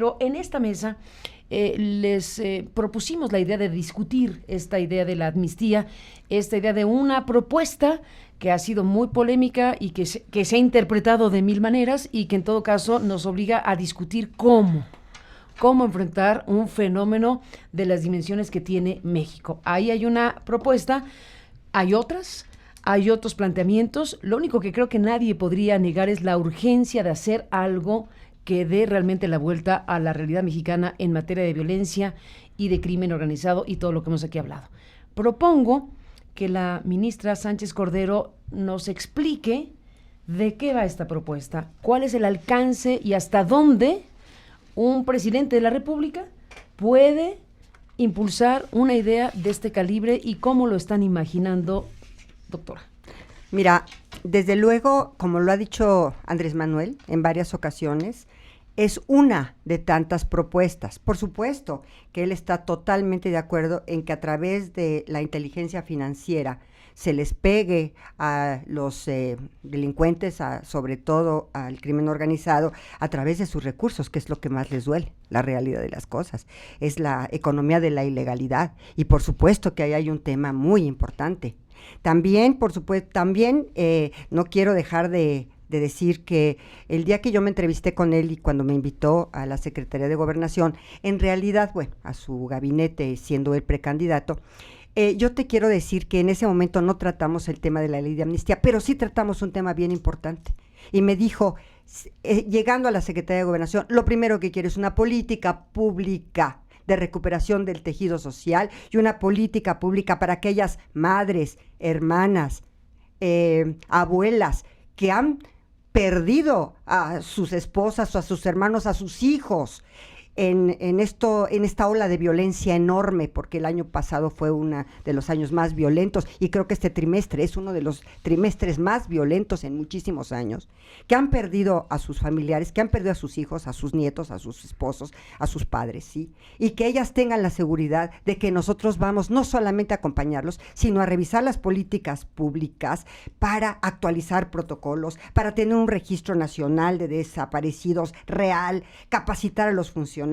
Pero en esta mesa les propusimos la idea de discutir esta idea de la amnistía, esta idea de una propuesta que ha sido muy polémica y que se ha interpretado de mil maneras y que en todo caso nos obliga a discutir cómo enfrentar un fenómeno de las dimensiones que tiene México. Ahí hay una propuesta, hay otras, hay otros planteamientos. Lo único que creo que nadie podría negar es la urgencia de hacer algo que dé realmente la vuelta a la realidad mexicana en materia de violencia y de crimen organizado y todo lo que hemos aquí hablado. Propongo que la ministra Sánchez Cordero nos explique de qué va esta propuesta, cuál es el alcance y hasta dónde un presidente de la República puede impulsar una idea de este calibre y cómo lo están imaginando, doctora. Mira, desde luego, como lo ha dicho Andrés Manuel en varias ocasiones, es una de tantas propuestas. Por supuesto que él está totalmente de acuerdo en que a través de la inteligencia financiera se les pegue a los delincuentes, sobre todo al crimen organizado, a través de sus recursos, que es lo que más les duele, la realidad de las cosas. Es la economía de la ilegalidad. Y por supuesto que ahí hay un tema muy importante. También, por supuesto, no quiero dejar de decir que el día que yo me entrevisté con él y cuando me invitó a la Secretaría de Gobernación, en realidad, bueno, a su gabinete siendo el precandidato, yo te quiero decir que en ese momento no tratamos el tema de la ley de amnistía, pero sí tratamos un tema bien importante. Y me dijo, llegando a la Secretaría de Gobernación, lo primero que quiero es una política pública de recuperación del tejido social y una política pública para aquellas madres, hermanas, abuelas que han perdido a sus esposas o a sus hermanos, a sus hijos en esta ola de violencia enorme, porque el año pasado fue uno de los años más violentos y creo que este trimestre es uno de los trimestres más violentos en muchísimos años, que han perdido a sus familiares, que han perdido a sus hijos, a sus nietos, a sus esposos, a sus padres, ¿sí? Y que ellas tengan la seguridad de que nosotros vamos no solamente a acompañarlos, sino a revisar las políticas públicas para actualizar protocolos, para tener un registro nacional de desaparecidos real, capacitar a los funcionarios,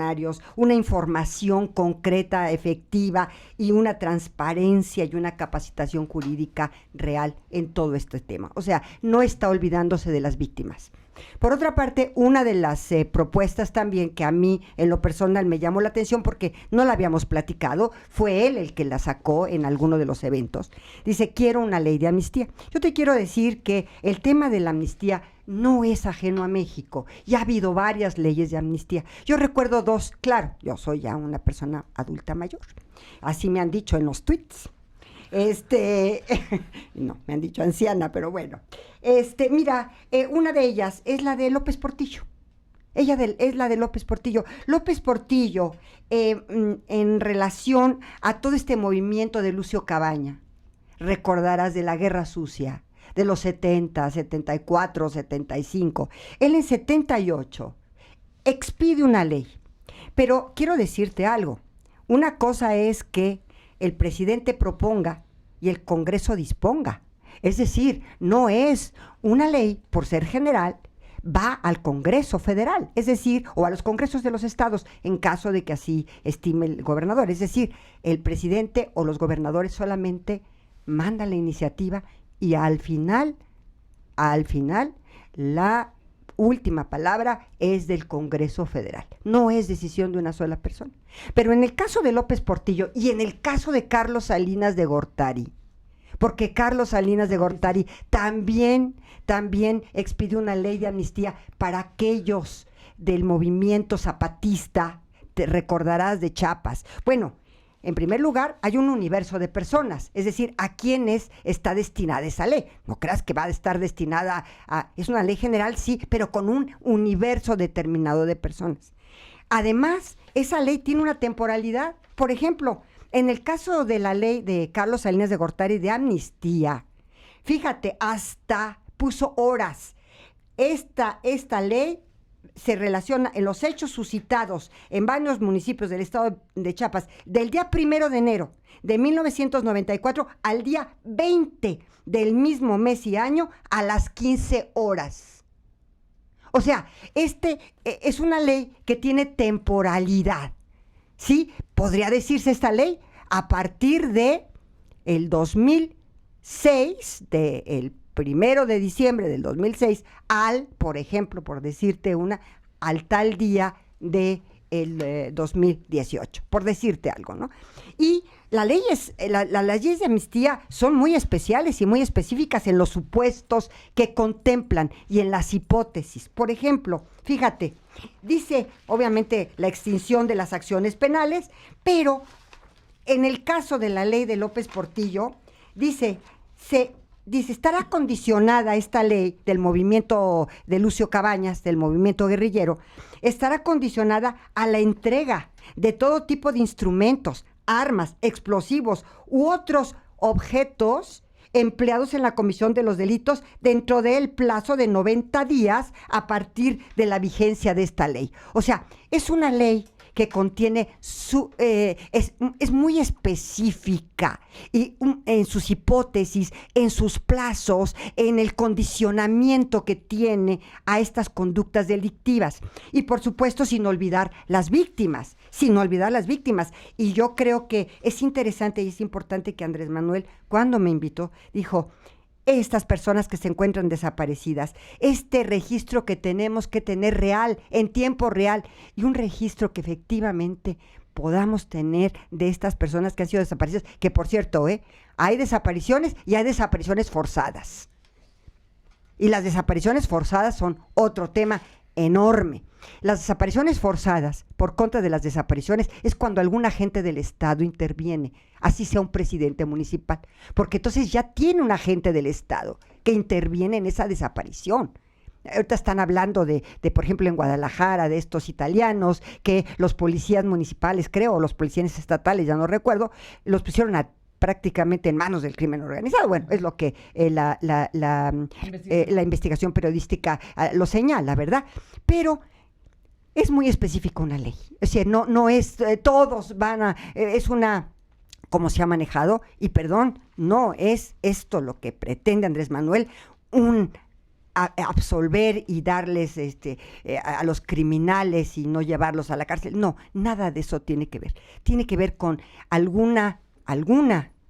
una información concreta, efectiva y una transparencia y una capacitación jurídica real en todo este tema. O sea, no está olvidándose de las víctimas. Por otra parte, una de las propuestas también que a mí en lo personal me llamó la atención porque no la habíamos platicado, fue él el que la sacó en alguno de los eventos. Dice, quiero una ley de amnistía. Yo te quiero decir que el tema de la amnistía no es ajeno a México. Ya ha habido varias leyes de amnistía. Yo recuerdo dos, claro, yo soy ya una persona adulta mayor. Así me han dicho en los tweets. No, me han dicho anciana, pero bueno. Mira, una de ellas es la de López Portillo. Es la de López Portillo. López Portillo, en relación a todo este movimiento de Lucio Cabaña, recordarás de la Guerra Sucia, de los 70, 74, 75. Él en 78 expide una ley. Pero quiero decirte algo. Una cosa es que el presidente proponga y el Congreso disponga. Es decir, no es una ley, por ser general, va al Congreso Federal, es decir, o a los congresos de los estados, en caso de que así estime el gobernador. Es decir, el presidente o los gobernadores solamente mandan la iniciativa y al final, la última palabra es del Congreso Federal. No es decisión de una sola persona. Pero en el caso de López Portillo y en el caso de Carlos Salinas de Gortari, porque Carlos Salinas de Gortari también expidió una ley de amnistía para aquellos del movimiento zapatista, te recordarás, de Chiapas. Bueno, en primer lugar, hay un universo de personas, es decir, a quienes está destinada esa ley. No creas que va a estar destinada a... Es una ley general, sí, pero con un universo determinado de personas. Además, esa ley tiene una temporalidad. Por ejemplo, en el caso de la ley de Carlos Salinas de Gortari de amnistía, fíjate, hasta puso horas. Esta ley se relaciona en los hechos suscitados en varios municipios del estado de Chiapas del día 1 de enero de 1994 al día 20 del mismo mes y año a las 15 horas. O sea, es una ley que tiene temporalidad, ¿sí? Podría decirse esta ley a partir de el 2006, del 1 de diciembre del 2006, por ejemplo, por decirte al tal día de el 2018, por decirte algo, ¿no? Y las leyes de amnistía son muy especiales y muy específicas en los supuestos que contemplan y en las hipótesis. Por ejemplo, fíjate, dice obviamente la extinción de las acciones penales, pero en el caso de la ley de López Portillo, dice, estará condicionada esta ley del movimiento de Lucio Cabañas, del movimiento guerrillero, estará condicionada a la entrega de todo tipo de instrumentos, armas, explosivos u otros objetos empleados en la comisión de los delitos dentro del plazo de 90 días a partir de la vigencia de esta ley. O sea, es una ley que contiene es muy específica y en sus hipótesis, en sus plazos, en el condicionamiento que tiene a estas conductas delictivas. Y por supuesto, sin olvidar las víctimas. Y yo creo que es interesante y es importante que Andrés Manuel, cuando me invitó, dijo: estas personas que se encuentran desaparecidas, este registro que tenemos que tener real, en tiempo real, y un registro que efectivamente podamos tener de estas personas que han sido desaparecidas, que por cierto, hay desapariciones y hay desapariciones forzadas. Y las desapariciones forzadas son otro tema enorme. Las desapariciones forzadas, por contra de las desapariciones, es cuando algún agente del Estado interviene, así sea un presidente municipal, porque entonces ya tiene un agente del Estado que interviene en esa desaparición. Ahorita están hablando de, por ejemplo, en Guadalajara, de estos italianos, que los policías municipales, creo, o los policías estatales, ya no recuerdo, los pusieron prácticamente en manos del crimen organizado. Bueno, es lo que la investigación periodística lo señala, ¿verdad? Pero es muy específica una ley. Es decir, no es, todos van a, es una, como se ha manejado, y perdón, no es esto lo que pretende Andrés Manuel, absolver y darles a los criminales y no llevarlos a la cárcel. No, nada de eso tiene que ver. Tiene que ver con alguna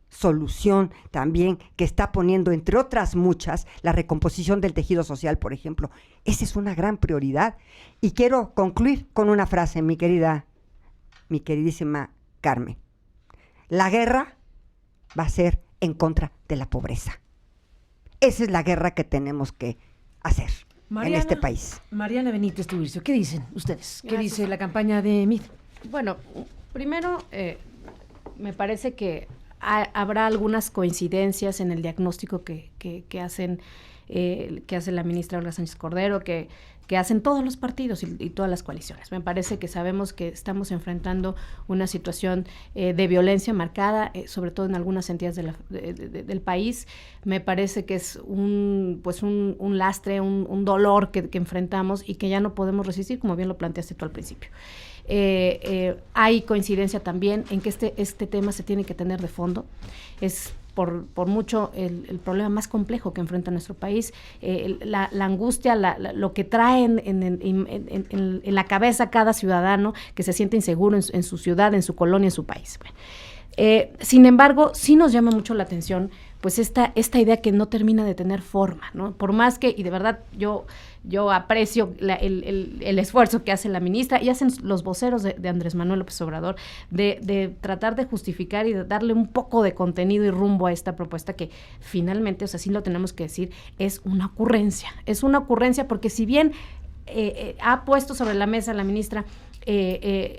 solución también que está poniendo, entre otras muchas, la recomposición del tejido social, por ejemplo. Esa es una gran prioridad. Y quiero concluir con una frase, mi queridísima Carmen. La guerra va a ser en contra de la pobreza. Esa es la guerra que tenemos que hacer en este país. Mariana Benítez Tubircio, ¿qué dicen ustedes? ¿Qué dice la campaña de MID? Bueno, primero, me parece que habrá algunas coincidencias en el diagnóstico que hace la ministra Olga Sánchez Cordero, que hacen todos los partidos y todas las coaliciones. Me parece que sabemos que estamos enfrentando una situación de violencia marcada, sobre todo en algunas entidades del país. Me parece que es un lastre, un dolor que enfrentamos y que ya no podemos resistir, como bien lo planteaste tú al principio. Hay coincidencia también en que este tema se tiene que tener de fondo. Es por mucho el problema más complejo que enfrenta nuestro país, la angustia, lo que trae en la cabeza cada ciudadano que se siente inseguro en su ciudad, en su colonia, en su país. Sin embargo, sí nos llama mucho la atención pues esta idea que no termina de tener forma, ¿no? Por más que, y de verdad yo aprecio el esfuerzo que hace la ministra y hacen los voceros de Andrés Manuel López Obrador de tratar de justificar y de darle un poco de contenido y rumbo a esta propuesta que finalmente, o sea, sí lo tenemos que decir, es una ocurrencia. Es una ocurrencia porque si bien ha puesto sobre la mesa la ministra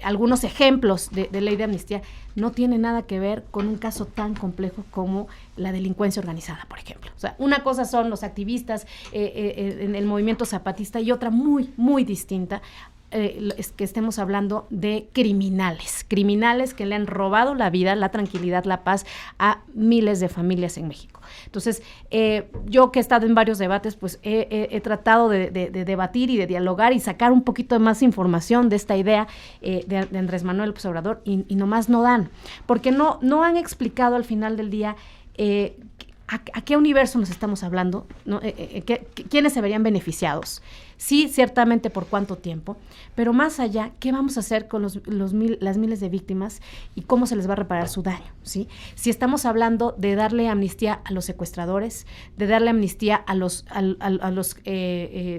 algunos ejemplos de ley de amnistía, no tiene nada que ver con un caso tan complejo como la delincuencia organizada, por ejemplo. O sea, una cosa son los activistas en el movimiento zapatista y otra muy, muy distinta, es que estemos hablando de criminales que le han robado la vida, la tranquilidad, la paz a miles de familias en México. Entonces, yo que he estado en varios debates, pues he tratado de debatir y de dialogar y sacar un poquito de más información de esta idea de Andrés Manuel López Obrador y nomás no dan, porque no han explicado al final del día ¿a qué universo nos estamos hablando? ¿No? ¿Quiénes se verían beneficiados? Sí, ciertamente por cuánto tiempo, pero más allá, ¿qué vamos a hacer con las miles de víctimas y cómo se les va a reparar su daño? ¿Sí? Si estamos hablando de darle amnistía a los secuestradores, de darle amnistía a los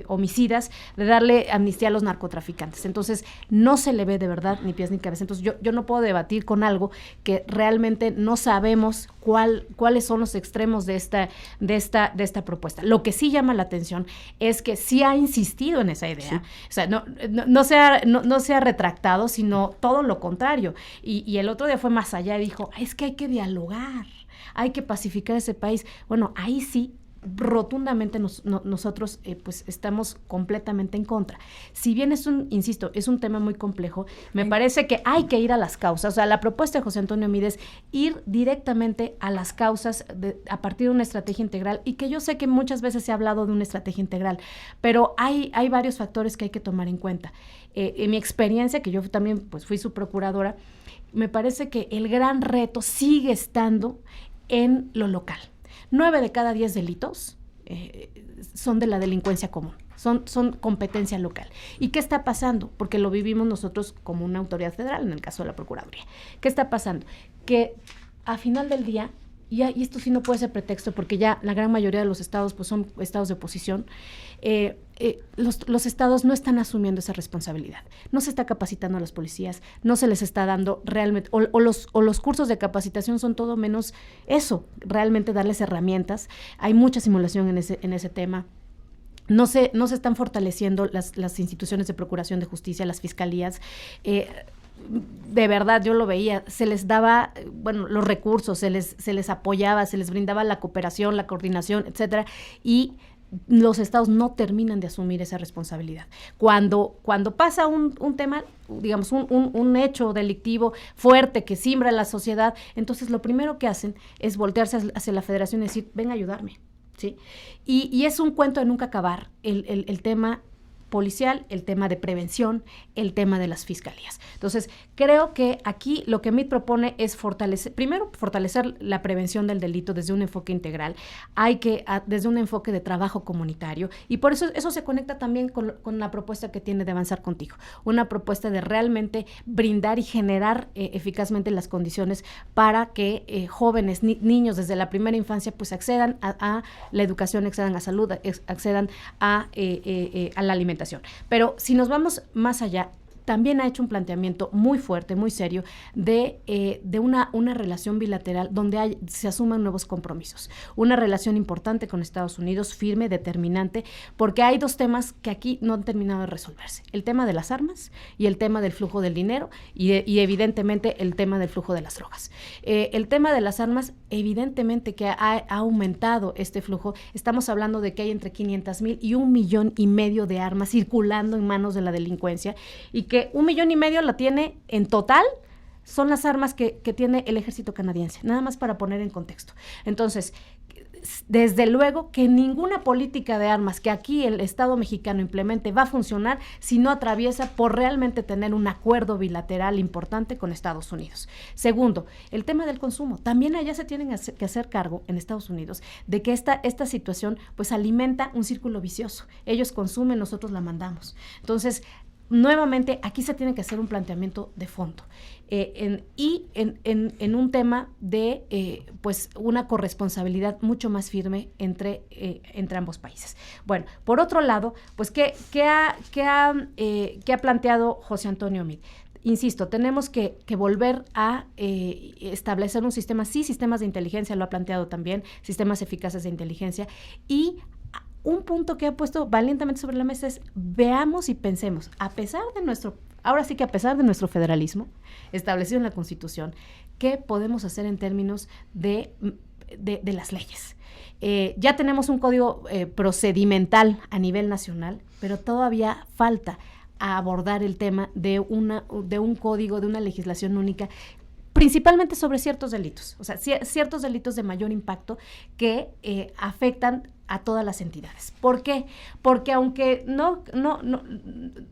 homicidas, de darle amnistía a los narcotraficantes. Entonces, no se le ve de verdad ni pies ni cabeza. Entonces, yo no puedo debatir con algo que realmente no sabemos cuáles son los extremos de esta propuesta. Lo que sí llama la atención es que sí ha insistido en esa idea. Sí. O sea, no se ha retractado, sino todo lo contrario. Y el otro día fue más allá y dijo, es que hay que dialogar, hay que pacificar ese país. Bueno, ahí sí, rotundamente nosotros pues estamos completamente en contra. Si bien es un tema muy complejo, me parece que hay que ir a las causas. O sea, la propuesta de José Antonio Meade es ir directamente a las causas a partir de una estrategia integral, y que yo sé que muchas veces se ha hablado de una estrategia integral, pero hay varios factores que hay que tomar en cuenta. En mi experiencia, que yo también pues fui su procuradora, me parece que el gran reto sigue estando en lo local. 9 de cada 10 delitos son de la delincuencia común, son competencia local. ¿Y qué está pasando? Porque lo vivimos nosotros como una autoridad federal, en el caso de la Procuraduría. ¿Qué está pasando? Que a final del día, y esto sí no puede ser pretexto, porque ya la gran mayoría de los estados pues son estados de oposición, los estados no están asumiendo esa responsabilidad. No se está capacitando a los policías, no se les está dando realmente, o los cursos de capacitación son todo menos eso, realmente darles herramientas. Hay mucha simulación en ese tema. No se están fortaleciendo las instituciones de procuración de justicia, las fiscalías. De verdad, yo lo veía, se les daba, los recursos, se les apoyaba, se les brindaba la cooperación, la coordinación, etcétera, y los estados no terminan de asumir esa responsabilidad. Cuando pasa un tema, digamos, un hecho delictivo fuerte que simbra a la sociedad, entonces lo primero que hacen es voltearse hacia la federación y decir, ven a ayudarme, ¿sí? Y es un cuento de nunca acabar el tema policial, el tema de prevención, el tema de las fiscalías. Entonces, creo que aquí lo que Meade propone es fortalecer la prevención del delito desde un enfoque integral, desde un enfoque de trabajo comunitario, y por eso se conecta también con la propuesta que tiene de Avanzar Contigo, una propuesta de realmente brindar y generar eficazmente las condiciones para que jóvenes, niños desde la primera infancia pues accedan a la educación, accedan a salud, accedan a la alimentación. Pero si nos vamos más allá, también ha hecho un planteamiento muy fuerte, muy serio, de una relación bilateral donde se asuman nuevos compromisos. Una relación importante con Estados Unidos, firme, determinante, porque hay dos temas que aquí no han terminado de resolverse. El tema de las armas y el tema del flujo del dinero y evidentemente el tema del flujo de las drogas. El tema de las armas, evidentemente que ha aumentado este flujo. Estamos hablando de que hay entre 500,000 y 1,5 millones de armas circulando en manos de la delincuencia, y que 1,5 millones la tiene en total, son las armas que tiene el ejército canadiense, nada más para poner en contexto. Entonces, desde luego que ninguna política de armas que aquí el Estado mexicano implemente va a funcionar si no atraviesa por realmente tener un acuerdo bilateral importante con Estados Unidos. Segundo, el tema del consumo. También allá se tienen que hacer cargo en Estados Unidos de que esta situación pues alimenta un círculo vicioso. Ellos consumen, nosotros la mandamos. Entonces, nuevamente, aquí se tiene que hacer un planteamiento de fondo en un tema de pues una corresponsabilidad mucho más firme entre ambos países. Bueno, por otro lado, pues ¿qué ha planteado José Antonio Meade? Insisto, tenemos que volver a establecer un sistema, sí, sistemas de inteligencia, lo ha planteado también, sistemas eficaces de inteligencia, y un punto que ha puesto valientemente sobre la mesa es veamos y pensemos, a pesar de nuestro federalismo establecido en la Constitución, ¿qué podemos hacer en términos de las leyes? Ya tenemos un código procedimental a nivel nacional, pero todavía falta abordar el tema de un código, de una legislación única, principalmente sobre ciertos delitos, o sea, ciertos delitos de mayor impacto que afectan a todas las entidades. ¿Por qué? Porque aunque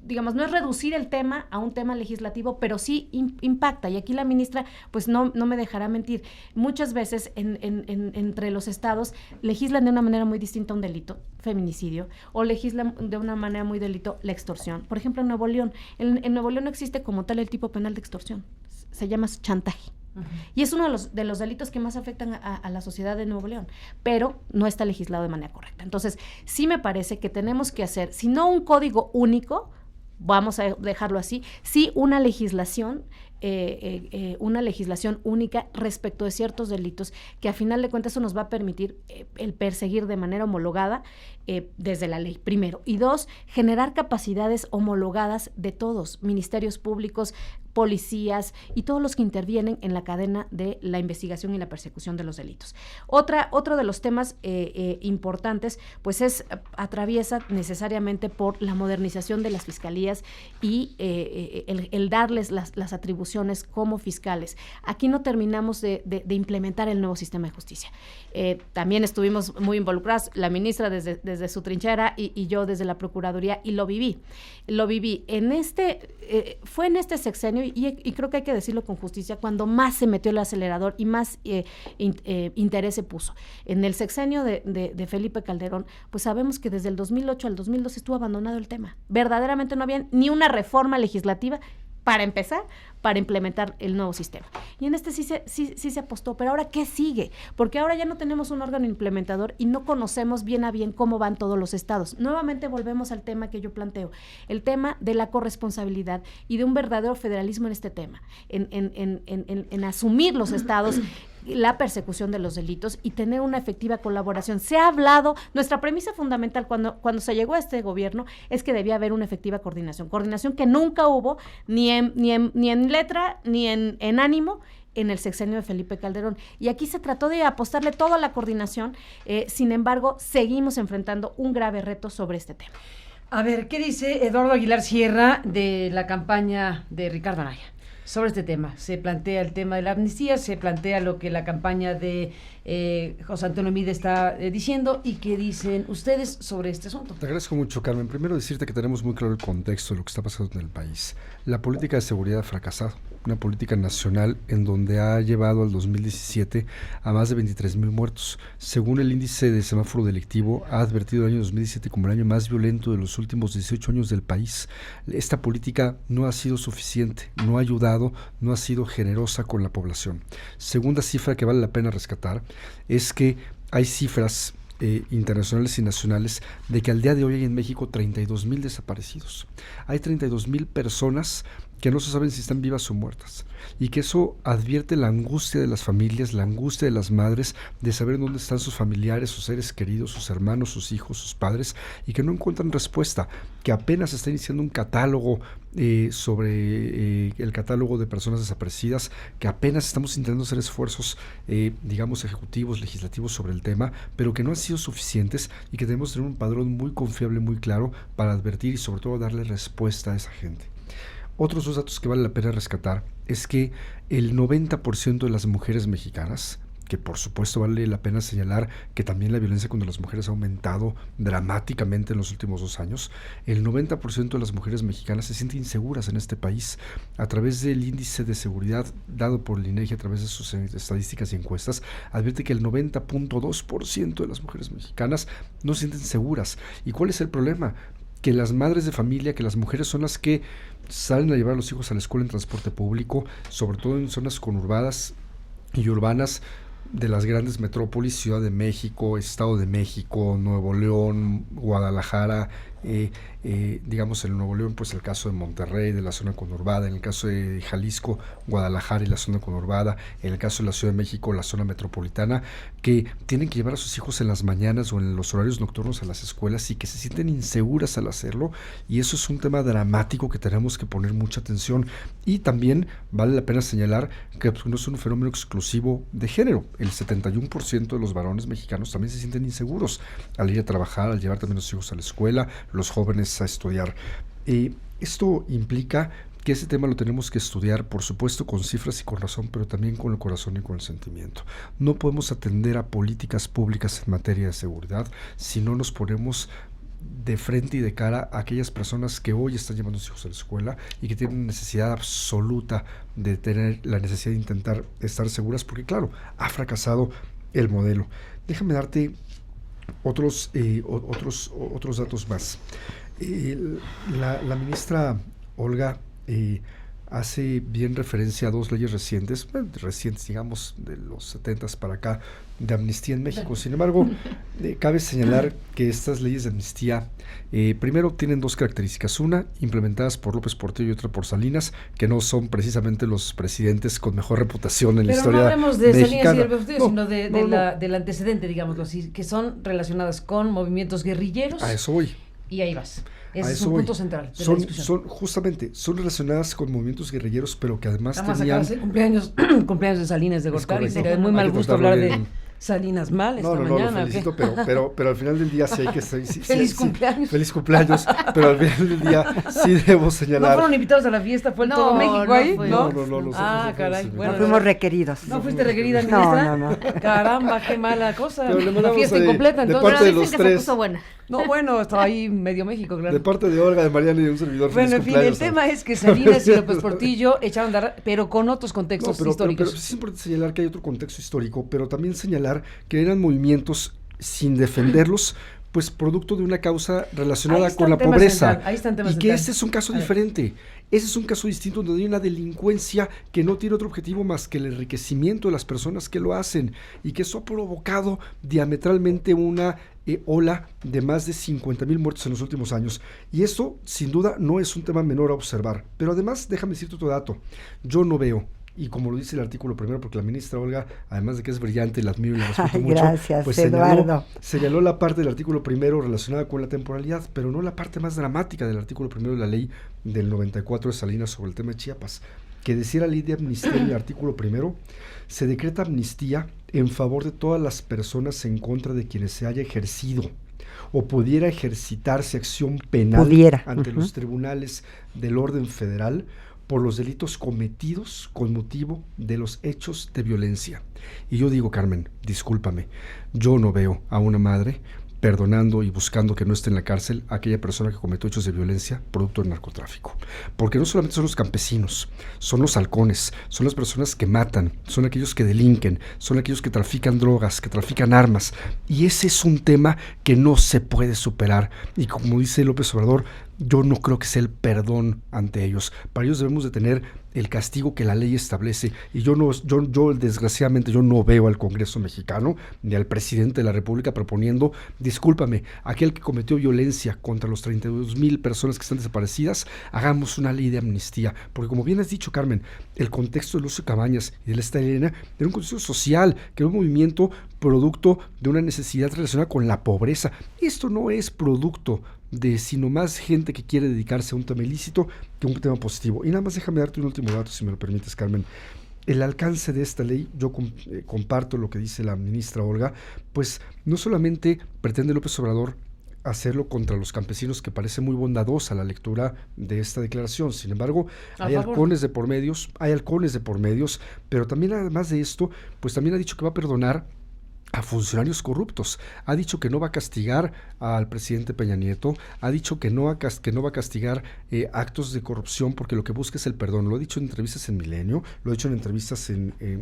digamos, no es reducir el tema a un tema legislativo, pero sí impacta, y aquí la ministra pues no me dejará mentir, muchas veces entre los estados legislan de una manera muy distinta un delito, feminicidio, o legislan de una manera muy distinta la extorsión. Por ejemplo, en Nuevo León, en Nuevo León no existe como tal el tipo penal de extorsión, se llama chantaje. Y es uno de los delitos que más afectan a la sociedad de Nuevo León, pero no está legislado de manera correcta. Entonces, sí me parece que tenemos que hacer, si no un código único, vamos a dejarlo así, sí una legislación única respecto de ciertos delitos, que a final de cuentas eso nos va a permitir el perseguir de manera homologada desde la ley, primero. Y dos, generar capacidades homologadas de todos, ministerios públicos, policías y todos los que intervienen en la cadena de la investigación y la persecución de los delitos. Otro de los temas importantes, pues atraviesa necesariamente por la modernización de las fiscalías y el darles las atribuciones como fiscales. Aquí no terminamos de implementar el nuevo sistema de justicia. También estuvimos muy involucrados, la ministra desde su trinchera y yo desde la Procuraduría, y lo viví. Fue en este sexenio, y creo que hay que decirlo con justicia, cuando más se metió el acelerador y más interés se puso. En el sexenio de Felipe Calderón, pues sabemos que desde el 2008 al 2012 estuvo abandonado el tema. Verdaderamente no había ni una reforma legislativa para empezar, para implementar el nuevo sistema. Y en sí se apostó, pero ahora ¿qué sigue? Porque ahora ya no tenemos un órgano implementador y no conocemos bien a bien cómo van todos los estados. Nuevamente volvemos al tema que yo planteo, el tema de la corresponsabilidad y de un verdadero federalismo en este tema, en asumir los estados la persecución de los delitos y tener una efectiva colaboración. Se ha hablado, nuestra premisa fundamental cuando se llegó a este gobierno es que debía haber una efectiva coordinación que nunca hubo, ni en letra, ni en ánimo, en el sexenio de Felipe Calderón. Y aquí se trató de apostarle todo a la coordinación, sin embargo, seguimos enfrentando un grave reto sobre este tema. A ver, ¿qué dice Eduardo Aguilar Sierra de la campaña de Ricardo Anaya sobre este tema? Se plantea el tema de la amnistía, se plantea lo que la campaña de José Antonio Meade está diciendo, y qué dicen ustedes sobre este asunto. Te agradezco mucho, Carmen. Primero decirte que tenemos muy claro el contexto de lo que está pasando en el país. La política de seguridad ha fracasado, una política nacional en donde ha llevado al 2017 a más de 23,000 muertos. Según el índice de semáforo delictivo, ha advertido el año 2017 como el año más violento de los últimos 18 años del país. Esta política no ha sido suficiente, no ha ayudado, no ha sido generosa con la población. Segunda cifra que vale la pena rescatar es que hay cifras internacionales y nacionales de que al día de hoy hay en México 32,000 desaparecidos. Hay 32,000 personas que no se saben si están vivas o muertas, y que eso advierte la angustia de las familias, la angustia de las madres de saber dónde están sus familiares, sus seres queridos, sus hermanos, sus hijos, sus padres, y que no encuentran respuesta, que apenas está iniciando un catálogo sobre el catálogo de personas desaparecidas, que apenas estamos intentando hacer esfuerzos, digamos, ejecutivos, legislativos sobre el tema, pero que no han sido suficientes, y que debemos tener un padrón muy confiable, muy claro, para advertir y sobre todo darle respuesta a esa gente. Otros dos datos que vale la pena rescatar es que el 90% de las mujeres mexicanas, que por supuesto vale la pena señalar que también la violencia contra las mujeres ha aumentado dramáticamente en los últimos 2 años, el 90% de las mujeres mexicanas se sienten inseguras en este país. A través del índice de seguridad dado por el INEGI, a través de sus estadísticas y encuestas, advierte que el 90.2% de las mujeres mexicanas no se sienten seguras. ¿Y cuál es el problema? Que las madres de familia, que las mujeres son las que salen a llevar a los hijos a la escuela en transporte público, sobre todo en zonas conurbadas y urbanas de las grandes metrópolis, Ciudad de México, Estado de México, Nuevo León, Guadalajara, digamos en Nuevo León, pues el caso de Monterrey, de la zona conurbada, en el caso de Jalisco, Guadalajara y la zona conurbada, en el caso de la Ciudad de México, la zona metropolitana, que tienen que llevar a sus hijos en las mañanas o en los horarios nocturnos a las escuelas y que se sienten inseguras al hacerlo, y eso es un tema dramático que tenemos que poner mucha atención. Y también vale la pena señalar que no es un fenómeno exclusivo de género. El 71% de los varones mexicanos también se sienten inseguros al ir a trabajar, al llevar también a sus hijos a la escuela, los jóvenes a estudiar. Esto implica que ese tema lo tenemos que estudiar, por supuesto, con cifras y con razón, pero también con el corazón y con el sentimiento. No podemos atender a políticas públicas en materia de seguridad si no nos ponemos de frente y de cara a aquellas personas que hoy están llevando a sus hijos a la escuela y que tienen necesidad absoluta de tener la necesidad de intentar estar seguras, porque claro, ha fracasado el modelo. Déjame darte otros datos más. La ministra Olga hace bien referencia a dos leyes recientes, digamos de los 70s para acá, de amnistía en México. Sin embargo, cabe señalar que estas leyes de amnistía primero tienen dos características: una, implementadas por López Portillo, y otra por Salinas, que no son precisamente los presidentes con mejor reputación en la historia mexicana. Pero no hablemos de Salinas y López Portillo, sino del antecedente, digámoslo así, que son relacionadas con movimientos guerrilleros. A eso voy. Y ahí vas. Ese es un punto central de la discusión. Son relacionadas con movimientos guerrilleros, pero que además tenían... cumpleaños de Salinas de Gortari, sería de muy mal gusto hablar de Salinas mal esta mañana. No, lo felicito, pero al final del día sí hay que... Feliz cumpleaños. Feliz cumpleaños, pero al final del día sí debo señalar... ¿No fueron invitados a la fiesta? ¿Fue en todo México ahí? No. Caray. Bueno, no fuimos requeridos. ¿No fuiste requerida, ministra? No. Caramba, qué mala cosa. La fiesta incompleta, entonces. De parte de los tres. Se puso buena. No, bueno, estaba ahí medio México, claro. De parte de Olga, de Mariana y de un servidor. Bueno, en fin, el tema es que Salinas y López Portillo echaron de andar, pero con otros contextos históricos. Pero es importante señalar que hay otro contexto histórico, pero también señalar que eran movimientos, sin defenderlos, pues producto de una causa relacionada con la pobreza. Y que este es un caso diferente. Ese es un caso distinto, donde hay una delincuencia que no tiene otro objetivo más que el enriquecimiento de las personas que lo hacen, y que eso ha provocado diametralmente una ola de más de 50,000 muertos en los últimos años. Y eso, sin duda, no es un tema menor a observar. Pero además, déjame decirte otro dato. Yo no veo, y como lo dice el artículo primero, porque la ministra Olga, además de que es brillante, la admiro y la respeto mucho, gracias, pues señaló la parte del artículo primero relacionada con la temporalidad, pero no la parte más dramática del artículo primero de la ley del 94 de Salinas sobre el tema de Chiapas, que decía la ley de amnistía en el artículo primero: se decreta amnistía en favor de todas las personas en contra de quienes se haya ejercido o pudiera ejercitarse acción penal ante los tribunales del orden federal por los delitos cometidos con motivo de los hechos de violencia. Y yo digo, Carmen, discúlpame, yo no veo a una madre perdonando y buscando que no esté en la cárcel a aquella persona que cometió hechos de violencia producto del narcotráfico. Porque no solamente son los campesinos, son los halcones, son las personas que matan, son aquellos que delinquen, son aquellos que trafican drogas, que trafican armas. Y ese es un tema que no se puede superar. Y como dice López Obrador, yo no creo que sea el perdón ante ellos. Para ellos debemos de tener el castigo que la ley establece. Y yo desgraciadamente, yo no veo al Congreso mexicano ni al presidente de la República proponiendo, discúlpame, aquel que cometió violencia contra los 32,000 personas que están desaparecidas, hagamos una ley de amnistía. Porque como bien has dicho, Carmen, el contexto de Lucio Cabañas y de la Esta Elena era un contexto social, que era un movimiento producto de una necesidad relacionada con la pobreza. Esto no es producto de sino más gente que quiere dedicarse a un tema ilícito que un tema positivo. Y nada más déjame darte un último dato, si me lo permites, Carmen. El alcance de esta ley, yo comparto lo que dice la ministra Olga, pues no solamente pretende López Obrador hacerlo contra los campesinos, que parece muy bondadosa la lectura de esta declaración. Sin embargo, hay halcones de por medios, pero también, además de esto, pues también ha dicho que va a perdonar a funcionarios corruptos. Ha dicho que no va a castigar al presidente Peña Nieto, ha dicho que no va a castigar actos de corrupción, porque lo que busca es el perdón. Lo ha dicho en entrevistas en Milenio, lo ha dicho en entrevistas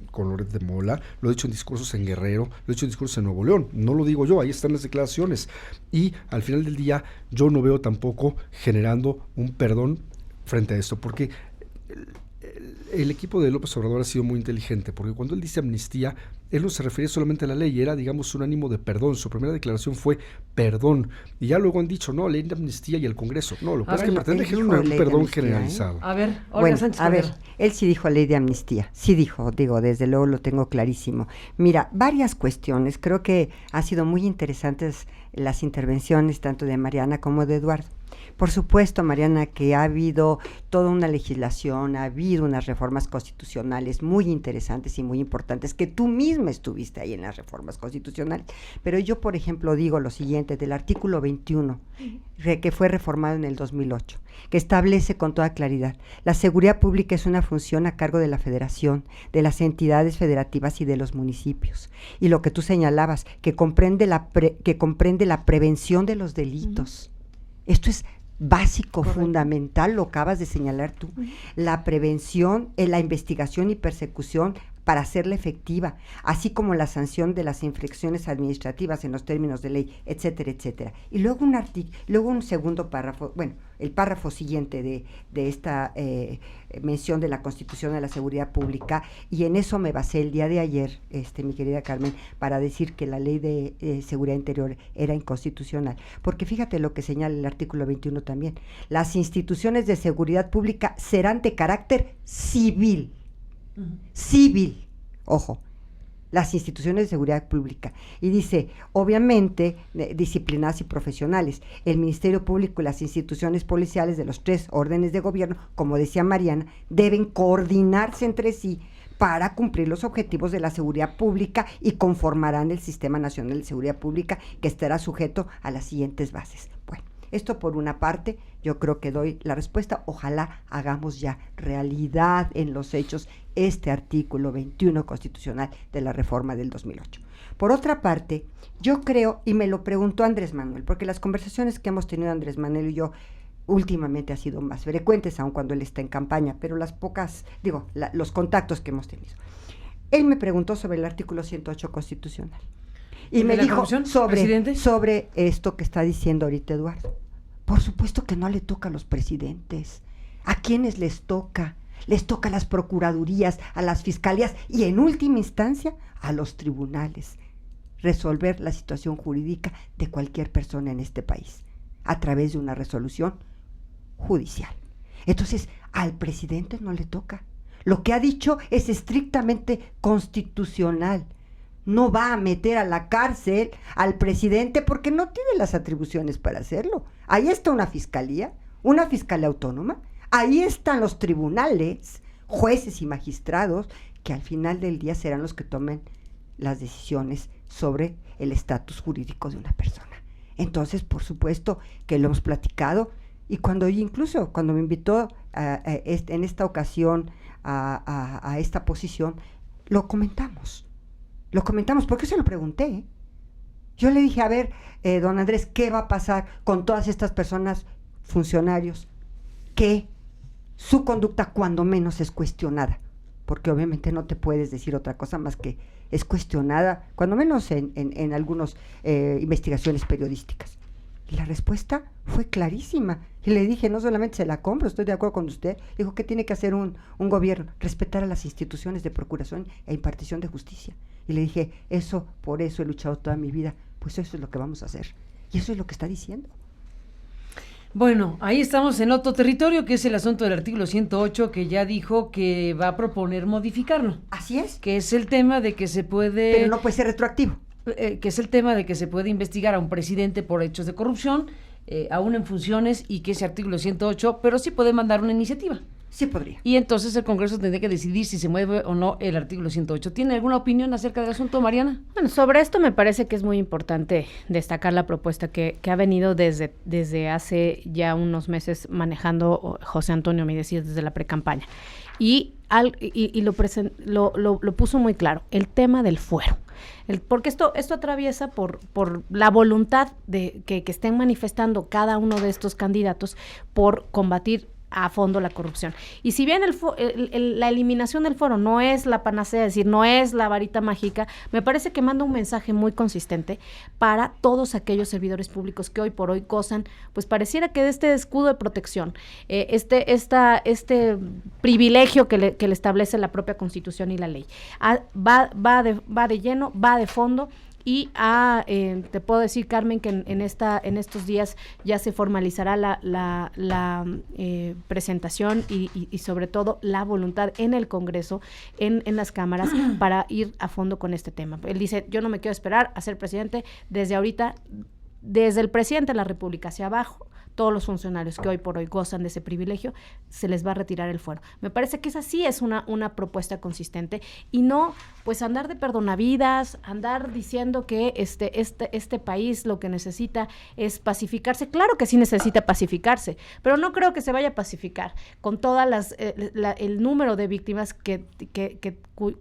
con Loret de Mola, lo ha dicho en discursos en Guerrero, lo ha dicho en discursos en Nuevo León. No lo digo yo, ahí están las declaraciones. Y al final del día, yo no veo tampoco generando un perdón frente a esto, porque el equipo de López Obrador ha sido muy inteligente, porque cuando él dice amnistía, él no se refería solamente a la ley, era, digamos, un ánimo de perdón. Su primera declaración fue perdón, y ya luego han dicho, no, ley de amnistía y el Congreso. No, lo que pasa es que pretende generar un perdón generalizado. A ver, Olga Sánchez Cordero. Él sí dijo ley de amnistía, desde luego lo tengo clarísimo. Mira, varias cuestiones, creo que han sido muy interesantes las intervenciones tanto de Mariana como de Eduardo. Por supuesto, Mariana, que ha habido toda una legislación, ha habido unas reformas constitucionales muy interesantes y muy importantes, que tú misma estuviste ahí en las reformas constitucionales. Pero yo, por ejemplo, digo lo siguiente, del artículo 21, que fue reformado en el 2008, que establece con toda claridad: la seguridad pública es una función a cargo de la Federación, de las entidades federativas y de los municipios. Y lo que tú señalabas, que comprende la prevención de los delitos. Esto es básico, correcto, fundamental, lo acabas de señalar tú. La prevención, la investigación y persecución para hacerla efectiva, así como la sanción de las infracciones administrativas en los términos de ley, etcétera, etcétera. Y luego un segundo párrafo, bueno, el párrafo siguiente de esta mención de la Constitución de la Seguridad Pública, y en eso me basé el día de ayer, mi querida Carmen, para decir que la Ley de Seguridad Interior era inconstitucional. Porque fíjate lo que señala el artículo 21 también: las instituciones de seguridad pública serán de carácter civil. Civil, ojo, las instituciones de seguridad pública. Y dice, obviamente, disciplinadas y profesionales. El Ministerio Público y las instituciones policiales de los 3 órdenes de gobierno, como decía Mariana, deben coordinarse entre sí para cumplir los objetivos de la seguridad pública y conformarán el Sistema Nacional de Seguridad Pública, que estará sujeto a las siguientes bases. Bueno, esto por una parte, yo creo que doy la respuesta. Ojalá hagamos ya realidad en los hechos este artículo 21 constitucional de la reforma del 2008. Por otra parte, yo creo, y me lo preguntó Andrés Manuel, porque las conversaciones que hemos tenido Andrés Manuel y yo últimamente han sido más frecuentes, aun cuando él está en campaña, pero los contactos que hemos tenido. Él me preguntó sobre el artículo 108 constitucional. Y me dijo sobre esto que está diciendo ahorita Eduardo. Por supuesto que no le toca a los presidentes. ¿A quiénes les toca? Les toca a las procuradurías, a las fiscalías y, en última instancia, a los tribunales resolver la situación jurídica de cualquier persona en este país a través de una resolución judicial. Entonces, al presidente no le toca. Lo que ha dicho es estrictamente constitucional. No va a meter a la cárcel al presidente porque no tiene las atribuciones para hacerlo. Ahí está una fiscalía autónoma, ahí están los tribunales, jueces y magistrados, que al final del día serán los que tomen las decisiones sobre el estatus jurídico de una persona. Entonces, por supuesto que lo hemos platicado, y incluso cuando me invitó en esta ocasión a esta posición, lo comentamos, porque se lo pregunté. Yo le dije, a ver, don Andrés, ¿qué va a pasar con todas estas personas, funcionarios, que su conducta cuando menos es cuestionada? Porque obviamente no te puedes decir otra cosa más que es cuestionada, cuando menos en algunas investigaciones periodísticas. Y la respuesta fue clarísima. Y le dije, no solamente se la compro, estoy de acuerdo con usted. Dijo, ¿qué tiene que hacer un gobierno? Respetar a las instituciones de procuración e impartición de justicia. Y le dije, por eso he luchado toda mi vida. Pues eso es lo que vamos a hacer. Y eso es lo que está diciendo. Bueno, ahí estamos en otro territorio, que es el asunto del artículo 108, que ya dijo que va a proponer modificarlo. Así es. Que es el tema de que se puede... Pero no puede ser retroactivo. Que es el tema de que se puede investigar a un presidente por hechos de corrupción, aún en funciones, y que ese artículo 108, pero sí puede mandar una iniciativa. Sí podría. Y entonces el Congreso tendría que decidir si se mueve o no el artículo 108. ¿Tiene alguna opinión acerca del asunto, Mariana? Bueno, sobre esto me parece que es muy importante destacar la propuesta que ha venido desde hace ya unos meses manejando José Antonio Midecías desde la precampaña. Y lo puso muy claro, el tema del fuero. Porque esto atraviesa por la voluntad de que estén manifestando cada uno de estos candidatos por combatir a fondo la corrupción. Y si bien la eliminación del fuero no es la panacea, es decir, no es la varita mágica, me parece que manda un mensaje muy consistente para todos aquellos servidores públicos que hoy por hoy gozan, pues pareciera que de este escudo de protección, este privilegio que le establece la propia Constitución y la ley. Va de lleno, va de fondo. Y te puedo decir, Carmen, que en estos días ya se formalizará la presentación y sobre todo la voluntad en el Congreso, en las cámaras, para ir a fondo con este tema. Él dice, yo no me quiero esperar a ser presidente desde ahorita, desde el presidente de la República hacia abajo. todos los funcionarios que hoy por hoy gozan de ese privilegio, se les va a retirar el fuero. Me parece que esa sí es una propuesta consistente y no pues andar de perdonavidas, andar diciendo que este país lo que necesita es pacificarse. Claro que sí necesita pacificarse, pero no creo que se vaya a pacificar con todas el número de víctimas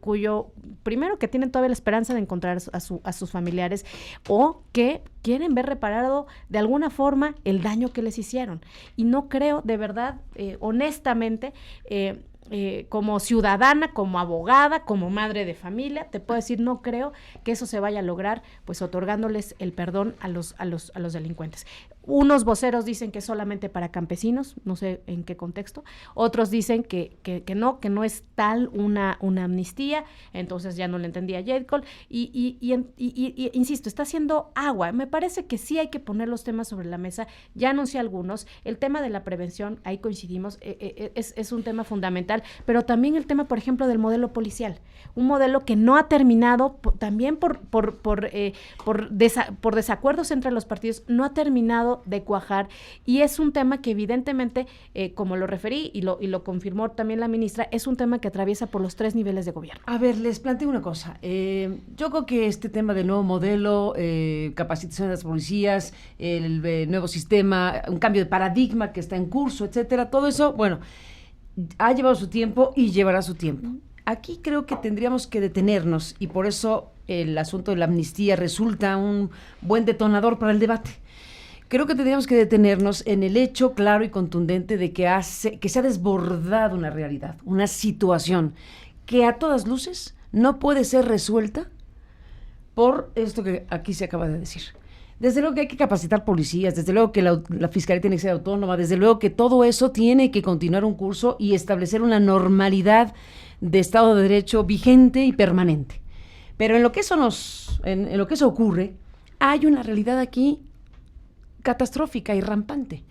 cuyo primero que tienen todavía la esperanza de encontrar a sus familiares o que quieren ver reparado de alguna forma el daño que les hicieron. Y no creo, de verdad, honestamente, como ciudadana, como abogada, como madre de familia, te puedo decir, no creo que eso se vaya a lograr, pues otorgándoles el perdón a los delincuentes. Unos voceros dicen que es solamente para campesinos, no sé en qué contexto. Otros dicen que no es tal una amnistía, entonces ya no le entendía a Jade Cole. Y insisto, está haciendo agua. Me parece que sí hay que poner los temas sobre la mesa. Ya anuncié algunos. El tema de la prevención, ahí coincidimos, es un tema fundamental, pero también el tema, por ejemplo, del modelo policial. Un modelo que no ha terminado, también por desacuerdos entre los partidos, no ha terminado de cuajar, y es un tema que evidentemente, como lo referí y lo confirmó también la ministra, es un tema que atraviesa por los 3 niveles de gobierno. A ver, les planteo una cosa. Yo creo que este tema del nuevo modelo, capacitación de las policías, el nuevo sistema, un cambio de paradigma que está en curso, etcétera, todo eso, bueno, ha llevado su tiempo y llevará su tiempo. Aquí creo que tendríamos que detenernos, y por eso el asunto de la amnistía resulta un buen detonador para el debate. Creo que tendríamos que detenernos en el hecho claro y contundente de que se ha desbordado una realidad, una situación que a todas luces no puede ser resuelta por esto que aquí se acaba de decir. Desde luego que hay que capacitar policías, desde luego que la fiscalía tiene que ser autónoma, desde luego que todo eso tiene que continuar un curso y establecer una normalidad de Estado de Derecho vigente y permanente. Pero en lo que eso ocurre, hay una realidad aquí catastrófica y rampante.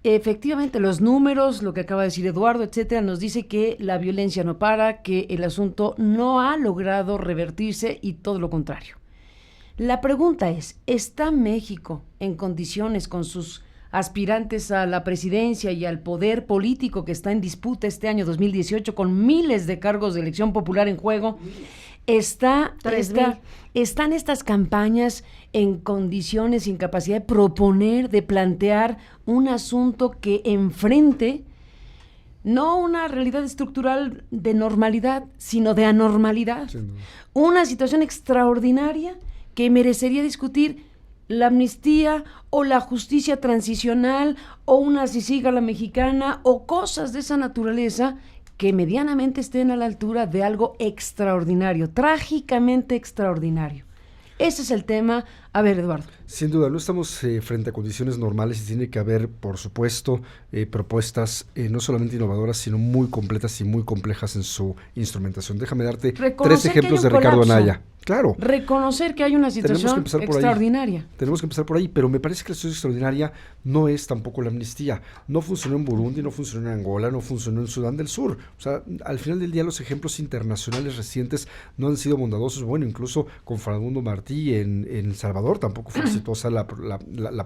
Efectivamente, los números, lo que acaba de decir Eduardo, etcétera, nos dice que la violencia no para, que el asunto no ha logrado revertirse y todo lo contrario. La pregunta es, ¿está México en condiciones con sus aspirantes a la presidencia y al poder político que está en disputa este año 2018 con miles de cargos de elección popular en juego? ¿Están estas campañas en condiciones, sin capacidad de proponer, de plantear un asunto que enfrente no una realidad estructural de normalidad, sino de anormalidad? Sí, no. Una situación extraordinaria que merecería discutir la amnistía o la justicia transicional o una CICIG a la mexicana o cosas de esa naturaleza que medianamente estén a la altura de algo extraordinario, trágicamente extraordinario. Ese es el tema. A ver, Eduardo. Sin duda, no estamos frente a condiciones normales y tiene que haber, por supuesto, propuestas no solamente innovadoras, sino muy completas y muy complejas en su instrumentación. Déjame darte 3 ejemplos de Ricardo Anaya. Claro. Reconocer que hay una situación extraordinaria. Tenemos que empezar por ahí, pero me parece que la situación extraordinaria no es tampoco la amnistía. No funcionó en Burundi, no funcionó en Angola, no funcionó en Sudán del Sur. O sea, al final del día los ejemplos internacionales recientes no han sido bondadosos. Bueno, incluso con Facundo Martí en El Salvador tampoco fue exitosa la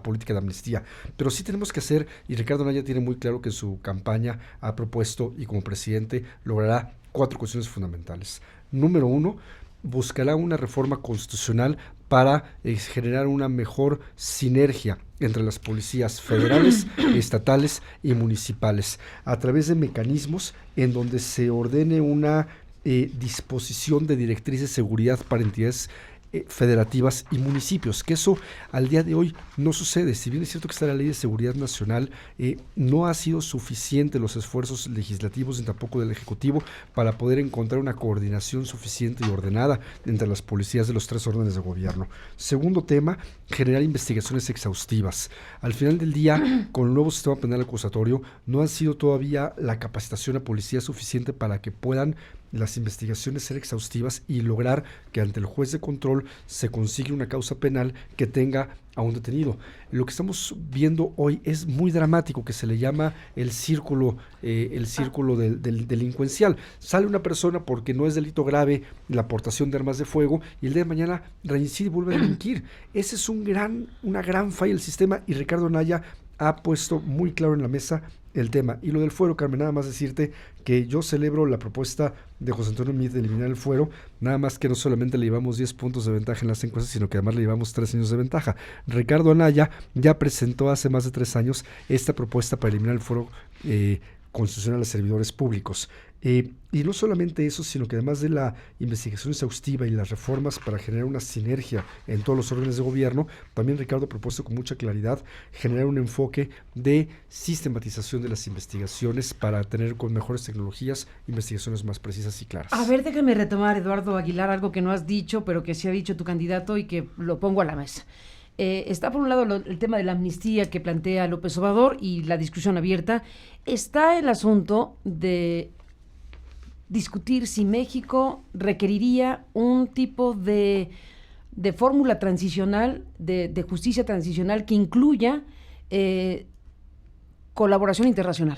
política de amnistía. Pero sí tenemos que hacer, y Ricardo Anaya tiene muy claro que en su campaña ha propuesto, y como presidente logrará 4 cuestiones fundamentales. Número 1, buscará una reforma constitucional para generar una mejor sinergia entre las policías federales, estatales y municipales, a través de mecanismos en donde se ordene una disposición de directrices de seguridad para entidades federativas y municipios, que eso al día de hoy no sucede. Si bien es cierto que está la Ley de Seguridad Nacional, no ha sido suficiente los esfuerzos legislativos ni tampoco del Ejecutivo para poder encontrar una coordinación suficiente y ordenada entre las policías de los 3 órdenes de gobierno. Segundo tema, generar investigaciones exhaustivas. Al final del día, con el nuevo sistema penal acusatorio, no ha sido todavía la capacitación a policía suficiente para que puedan las investigaciones ser exhaustivas y lograr que ante el juez de control se consiga una causa penal que tenga a un detenido. Lo que estamos viendo hoy es muy dramático, que se le llama el círculo del delincuencial. Sale una persona porque no es delito grave la aportación de armas de fuego y el día de mañana reincide y vuelve a delinquir. Ese es una gran falla del sistema, y Ricardo Anaya ha puesto muy claro en la mesa el tema. Y lo del fuero, Carmen, nada más decirte que yo celebro la propuesta de José Antonio Meade de eliminar el fuero, nada más que no solamente le llevamos 10 puntos de ventaja en las encuestas, sino que además le llevamos 3 años de ventaja. Ricardo Anaya ya presentó hace más de 3 años esta propuesta para eliminar el fuero constitucional a servidores públicos. Y no solamente eso, sino que además de la investigación exhaustiva y las reformas para generar una sinergia en todos los órdenes de gobierno, también Ricardo ha propuesto con mucha claridad generar un enfoque de sistematización de las investigaciones para tener con mejores tecnologías investigaciones más precisas y claras. A ver, déjame retomar, Eduardo Aguilar, algo que no has dicho, pero que sí ha dicho tu candidato y que lo pongo a la mesa. Está por un lado el tema de la amnistía que plantea López Obrador y la discusión abierta. Está el asunto de discutir si México requeriría un tipo de fórmula transicional, de justicia transicional que incluya colaboración internacional.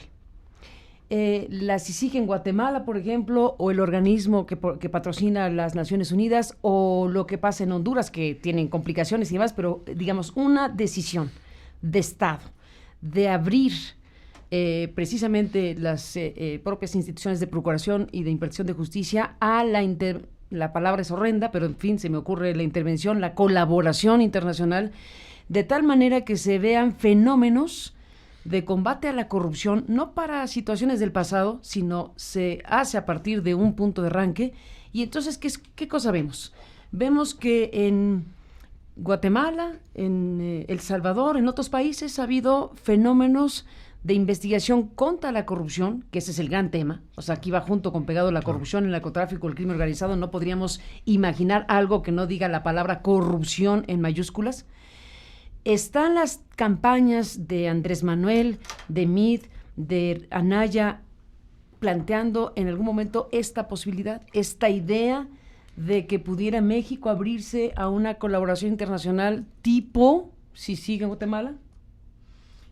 La CICIG en Guatemala, por ejemplo, o el organismo que patrocina las Naciones Unidas, o lo que pasa en Honduras, que tienen complicaciones y demás, pero digamos, una decisión de Estado de abrir precisamente las propias instituciones de procuración y de impartición de justicia a la palabra es horrenda, pero en fin, se me ocurre la intervención, la colaboración internacional, de tal manera que se vean fenómenos de combate a la corrupción, no para situaciones del pasado, sino se hace a partir de un punto de arranque. Y entonces, ¿qué cosa vemos? Vemos que en Guatemala, en El Salvador, en otros países ha habido fenómenos de investigación contra la corrupción, que ese es el gran tema. O sea, aquí va junto con pegado la corrupción, el narcotráfico, el crimen organizado. No podríamos imaginar algo que no diga la palabra corrupción en mayúsculas. Están las campañas de Andrés Manuel, de Meade, de Anaya, planteando en algún momento esta posibilidad, esta idea de que pudiera México abrirse a una colaboración internacional tipo, si sigue en Guatemala.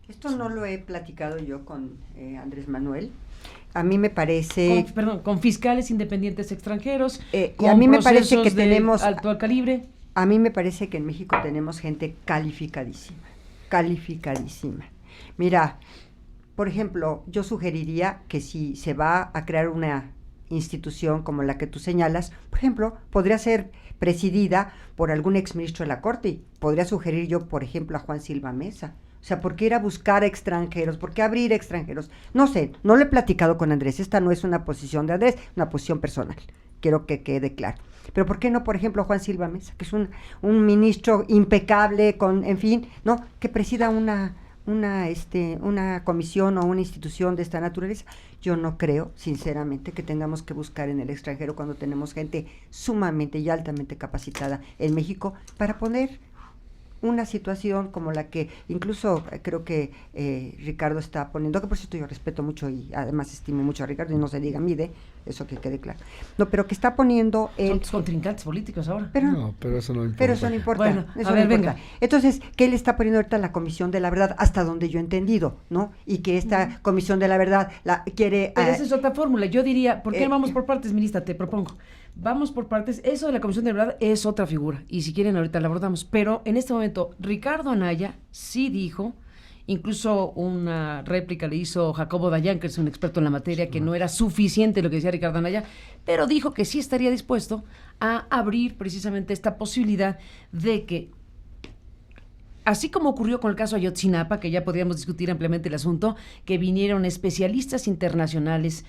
Esto no lo he platicado yo con Andrés Manuel. A mí me parece... Con fiscales independientes extranjeros, y a mí me parece que tenemos alto calibre. A mí me parece que en México tenemos gente calificadísima. Mira, por ejemplo, yo sugeriría que si se va a crear una institución como la que tú señalas, por ejemplo, podría ser presidida por algún exministro de la Corte. Podría sugerir yo, por ejemplo, a Juan Silva Mesa. O sea, ¿por qué ir a buscar extranjeros? ¿Por qué abrir extranjeros? No sé, no lo he platicado con Andrés. Esta no es una posición de Andrés, una posición personal. Quiero que quede claro. Pero ¿por qué no, por ejemplo, Juan Silva Mesa, que es un ministro impecable, que presida una comisión o una institución de esta naturaleza? Yo no creo, sinceramente, que tengamos que buscar en el extranjero cuando tenemos gente sumamente y altamente capacitada en México para poner una situación como la que incluso creo que Ricardo está poniendo, que por cierto yo respeto mucho y además estimo mucho a Ricardo, y no se diga Meade, eso que quede claro. No, pero que está poniendo son tus contrincantes políticos ahora. Pero eso no importa. Pero eso no importa. Bueno, eso no importa. Entonces, ¿qué le está poniendo ahorita la Comisión de la Verdad? Hasta donde yo he entendido, ¿no? Y que esta Comisión de la Verdad la quiere... Pero esa es otra fórmula. Yo diría, ¿por qué vamos por partes, ministra? Te propongo. Vamos por partes. Eso de la Comisión de la Verdad es otra figura. Y si quieren, ahorita la abordamos. Pero en este momento, Ricardo Anaya sí dijo, incluso una réplica le hizo Jacobo Dayan, que es un experto en la materia, que no era suficiente lo que decía Ricardo Anaya, pero dijo que sí estaría dispuesto a abrir precisamente esta posibilidad de que, así como ocurrió con el caso Ayotzinapa, que ya podríamos discutir ampliamente el asunto, que vinieron especialistas internacionales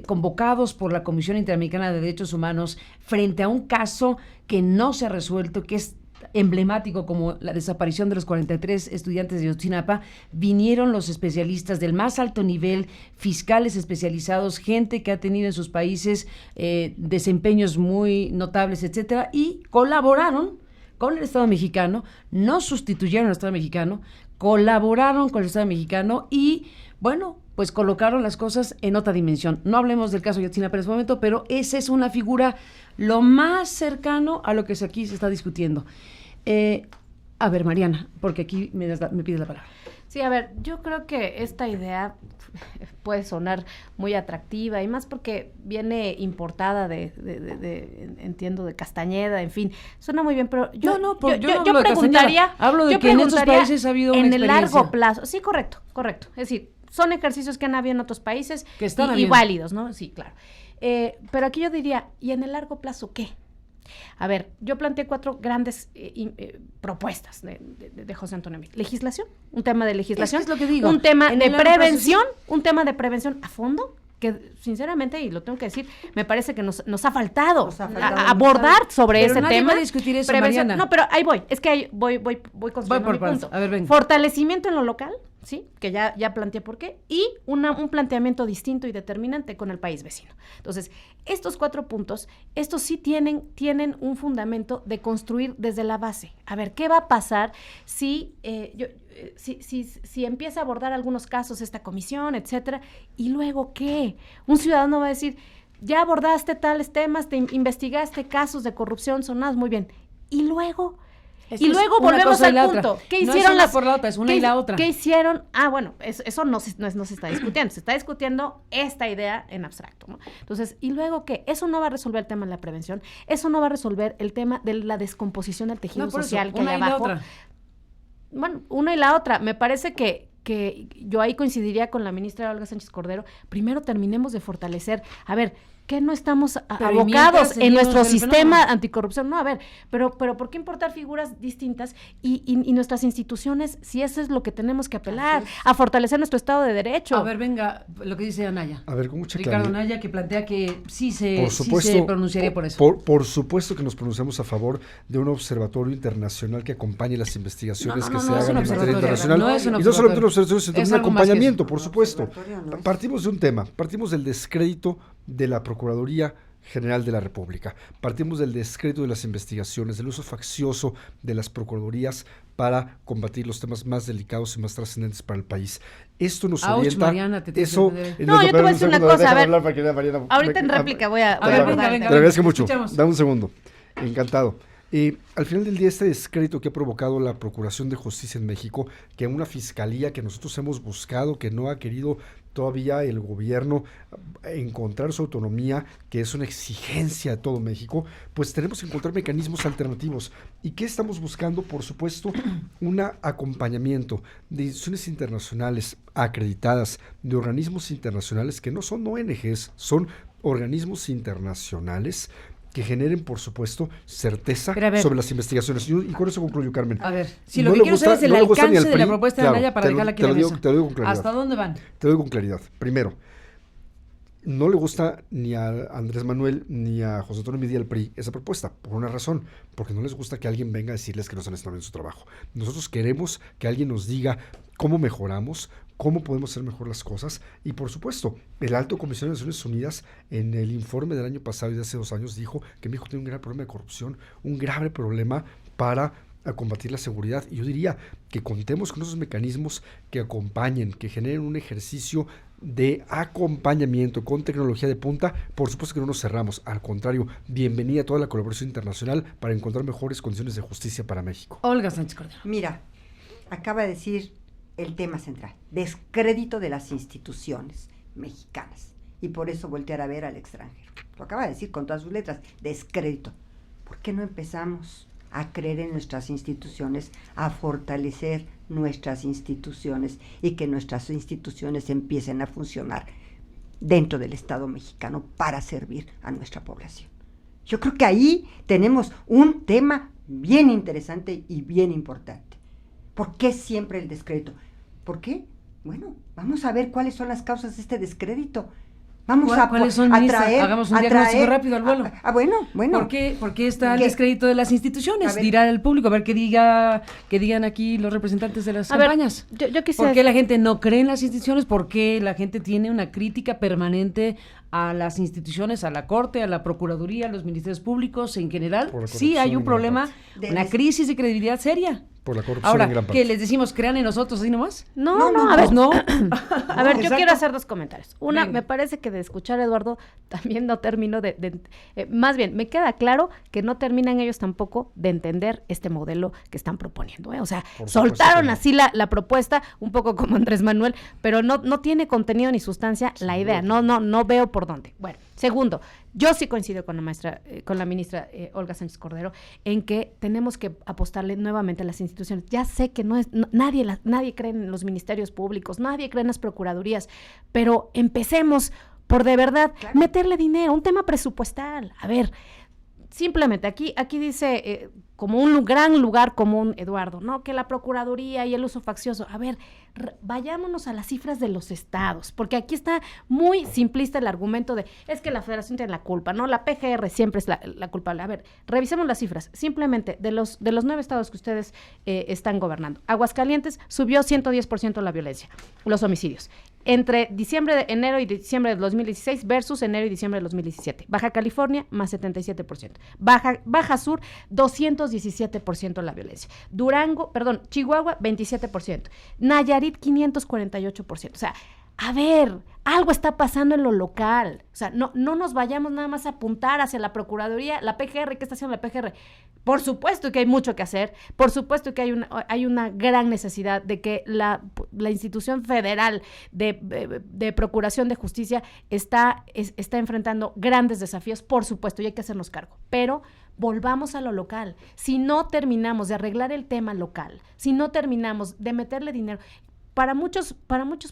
convocados por la Comisión Interamericana de Derechos Humanos frente a un caso que no se ha resuelto, que es emblemático como la desaparición de los 43 estudiantes de Ayotzinapa, vinieron los especialistas del más alto nivel, fiscales especializados, gente que ha tenido en sus países desempeños muy notables, etcétera, y colaboraron con el Estado mexicano, no sustituyeron al Estado mexicano, colaboraron con el Estado mexicano y, bueno, pues colocaron las cosas en otra dimensión. No hablemos del caso de Ayotzinapa en este momento, pero esa es una figura lo más cercano a lo que aquí se está discutiendo. A ver, Mariana, porque aquí me pides la palabra. Sí, a ver, yo creo que esta idea puede sonar muy atractiva y más porque viene importada entiendo, de Castañeda, en fin, suena muy bien, pero yo preguntaría, hablo de que en estos países ha habido una en el experiencia. largo plazo, sí, correcto, es decir, son ejercicios que han habido en otros países que están y válidos, ¿no? Sí, claro. Pero aquí yo diría, ¿y en el largo plazo qué? A ver, yo planteé 4 grandes propuestas de José Antonio Meade. Legislación, un tema de legislación, es lo que digo. un tema En de el largo prevención, plazo, sí. un tema de prevención a fondo, que sinceramente, y lo tengo que decir, me parece que nos ha faltado, abordar sobre pero ese nadie tema. va a discutir eso, prevención. Mariana. No, pero ahí voy, es que ahí voy construyendo mi punto. A ver, venga. Fortalecimiento en lo local, ¿sí? Que ya planteé por qué, y un planteamiento distinto y determinante con el país vecino. Entonces, estos 4 puntos, estos sí tienen un fundamento de construir desde la base. A ver, ¿qué va a pasar si empieza a abordar algunos casos esta comisión, etcétera, y luego qué? Un ciudadano va a decir, ya abordaste tales temas, te investigaste casos de corrupción sonados, muy bien, y luego... Esto y luego volvemos al punto. ¿Qué hicieron las por la otra, es una y la otra? ¿Qué hicieron? Bueno, eso no se está discutiendo. Se está discutiendo esta idea en abstracto, ¿no? Entonces, ¿y luego qué? Eso no va a resolver el tema de la prevención. Eso no va a resolver el tema de la descomposición del tejido social que hay abajo. Bueno, una y la otra. Me parece que yo ahí coincidiría con la ministra Olga Sánchez Cordero. Primero terminemos de fortalecer. A ver, ¿qué no estamos abocados en nuestro sistema anticorrupción? No, a ver, pero ¿por qué importar figuras distintas y nuestras instituciones, si eso es lo que tenemos que apelar, a fortalecer nuestro Estado de Derecho? A ver, venga, lo que dice Anaya. A ver, con mucha Ricardo claridad. Anaya, que plantea que sí se supuesto, pronunciaría por eso. Por supuesto que nos pronunciamos a favor de un observatorio internacional que acompañe las investigaciones que se hagan en materia internacional. Y no solamente un observatorio, sino un acompañamiento, por supuesto. Partimos de un tema, partimos del descrédito de la Procuraduría General de la República. Partimos del descrédito de las investigaciones, del uso faccioso de las procuradurías para combatir los temas más delicados y más trascendentes para el país. Esto nos orienta... Mariana, te yo te voy a decir una cosa, a ver, ahorita en réplica voy a abordar. Te agradezco mucho. Dame un segundo. Encantado. Al final del día, este descrédito que ha provocado la Procuración de Justicia en México, que una fiscalía que nosotros hemos buscado, que no ha querido todavía el gobierno encontrar su autonomía, que es una exigencia de todo México, pues tenemos que encontrar mecanismos alternativos. ¿Y qué estamos buscando? Por supuesto, un acompañamiento de instituciones internacionales acreditadas, de organismos internacionales que no son ONGs, son organismos internacionales que generen, por supuesto, certeza sobre las investigaciones. Y con eso concluyo, Carmen. A ver, si lo que quiero saber es el alcance de la propuesta de Anaya para dejarla aquí en la mesa. Te lo digo con claridad. ¿Hasta dónde van? Te lo digo con claridad. Primero, no le gusta ni a Andrés Manuel ni a José Antonio Meade al PRI esa propuesta, por una razón, porque no les gusta que alguien venga a decirles que no están haciendo bien su trabajo. Nosotros queremos que alguien nos diga cómo mejoramos, cómo podemos hacer mejor las cosas, y por supuesto, el Alto Comisionado de Naciones Unidas en el informe del año pasado y de hace 2 años dijo que México tiene un gran problema de corrupción, un grave problema para combatir la seguridad, y yo diría que contemos con esos mecanismos que acompañen, que generen un ejercicio de acompañamiento con tecnología de punta. Por supuesto que no nos cerramos, al contrario, bienvenida a toda la colaboración internacional para encontrar mejores condiciones de justicia para México. Olga Sánchez Cordero. Mira, acaba de decir el tema central, descrédito de las instituciones mexicanas, y por eso voltear a ver al extranjero. Lo acaba de decir con todas sus letras, descrédito. ¿Por qué no empezamos a creer en nuestras instituciones, a fortalecer nuestras instituciones y que nuestras instituciones empiecen a funcionar dentro del Estado mexicano para servir a nuestra población? Yo creo que ahí tenemos un tema bien interesante y bien importante. ¿Por qué siempre el descrédito? ¿Por qué? Bueno, vamos a ver cuáles son las causas de este descrédito. Vamos ¿Cuáles son, ministra? Hagamos un diagnóstico rápido al vuelo. Bueno. ¿Por qué está el descrédito de las instituciones? Dirá el público, a ver qué digan aquí los representantes de las campañas. Yo ¿Por qué la gente no cree en las instituciones? ¿Por qué la gente tiene una crítica permanente a las instituciones, a la Corte, a la Procuraduría, a los ministerios públicos en general? Sí hay un problema, una crisis de credibilidad seria. Por la corrupción Ahora, en gran parte. ¿qué les decimos? ¿Crean en nosotros así nomás? No, A ver, no. A ver, yo Exacto. quiero hacer 2 comentarios. Una, Venga. me parece que de escuchar a Eduardo también no termino más bien, me queda claro que no terminan ellos tampoco de entender este modelo que están proponiendo, ¿eh? O sea, Por supuesto soltaron que no. así la propuesta, un poco como Andrés Manuel, pero no tiene contenido ni sustancia la idea, no veo por dónde. Bueno, segundo, yo sí coincido con la ministra Olga Sánchez Cordero en que tenemos que apostarle nuevamente a las instituciones. Ya sé que nadie cree en los ministerios públicos, nadie cree en las procuradurías, pero empecemos por de verdad meterle dinero, un tema presupuestal. A ver, simplemente aquí dice como un gran lugar común, Eduardo, ¿no? Que la Procuraduría y el uso faccioso. A ver, vayámonos a las cifras de los estados, porque aquí está muy simplista el argumento de, es que la Federación tiene la culpa, ¿no? La PGR siempre es la culpable. A ver, revisemos las cifras, simplemente de los 9 estados que ustedes están gobernando. Aguascalientes subió 110% la violencia, los homicidios. Entre enero y diciembre de 2016 versus enero y diciembre de 2017. Baja California, más 77%. Baja Sur, 217% la violencia. Chihuahua, 27%. Nayarit, 548%. O sea, a ver, algo está pasando en lo local. O sea, no nos vayamos nada más a apuntar hacia la Procuraduría, la PGR. ¿Qué está haciendo la PGR? Por supuesto que hay mucho que hacer, por supuesto que hay una gran necesidad de que la institución federal de procuración de justicia está enfrentando grandes desafíos, por supuesto, y hay que hacernos cargo, pero volvamos a lo local. Si no terminamos de arreglar el tema local, si no terminamos de meterle dinero, para muchos